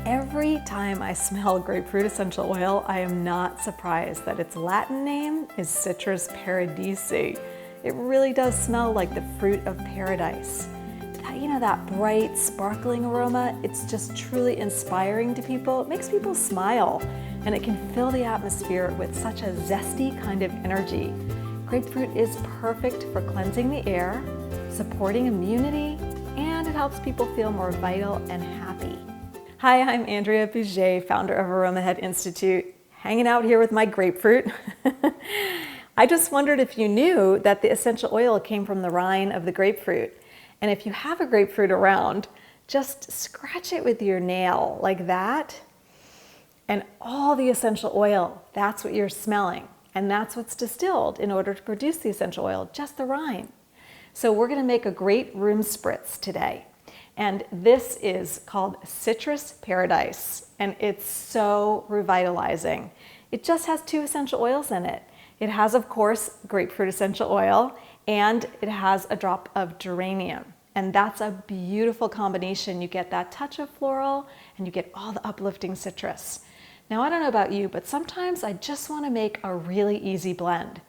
Every time I smell grapefruit essential oil, I am not surprised that its Latin name is Citrus paradisi. It really does smell like the fruit of paradise. That bright, sparkling aroma, it's just truly inspiring to people. It makes people smile, and it can fill the atmosphere with such a zesty kind of energy. Grapefruit is perfect for cleansing the air, supporting immunity, and it helps people feel more vital and happy. Hi, I'm Andrea Bouget, founder of Aromahead Institute, hanging out here with my grapefruit. I just wondered if you knew that the essential oil came from the rind of the grapefruit. And if you have a grapefruit around, just scratch it with your nail like that. And all the essential oil, that's what you're smelling. And that's what's distilled in order to produce the essential oil, just the rind. So we're gonna make a great room spritz today. And this is called Citrus Paradise, and it's so revitalizing. It just has 2 essential oils in it. It has, of course, grapefruit essential oil, and it has a drop of geranium. And that's a beautiful combination. You get that touch of floral, and you get all the uplifting citrus. Now, I don't know about you, but sometimes I just want to make a really easy blend.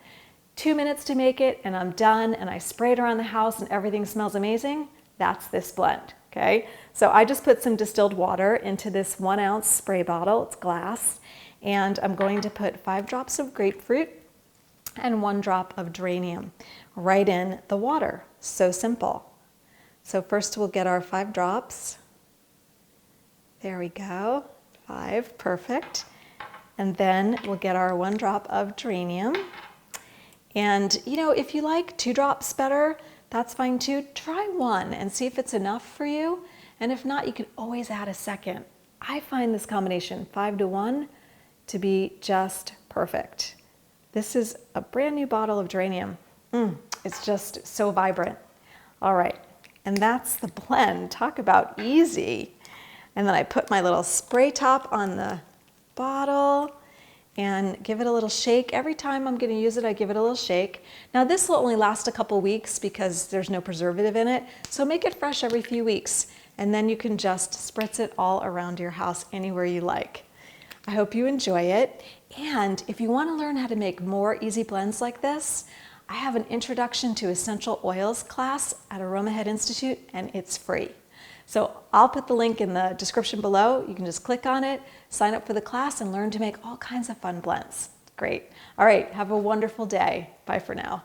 2 minutes to make it, and I'm done, and I spray it around the house, and everything smells amazing. That's this blend, okay? So I just put some distilled water into this 1 ounce spray bottle, it's glass, and I'm going to put 5 drops of grapefruit and 1 drop of geranium right in the water. So simple. So first we'll get our 5 drops. There we go, 5, perfect. And then we'll get our 1 drop of geranium. And if you like 2 drops better, that's fine too. Try 1 and see if it's enough for you. And if not, you can always add a second. I find this combination 5 to 1 to be just perfect. This is a brand new bottle of geranium. It's just so vibrant. All right, and that's the blend. Talk about easy. And then I put my little spray top on the bottle and give it a little shake. Every time I'm gonna use it, I give it a little shake. Now this will only last a couple weeks because there's no preservative in it, so make it fresh every few weeks, and then you can just spritz it all around your house anywhere you like. I hope you enjoy it, and if you wanna learn how to make more easy blends like this, I have an Introduction to Essential Oils class at Aromahead Institute, and it's free. So I'll put the link in the description below. You can just click on it, sign up for the class, and learn to make all kinds of fun blends. Great. All right, have a wonderful day. Bye for now.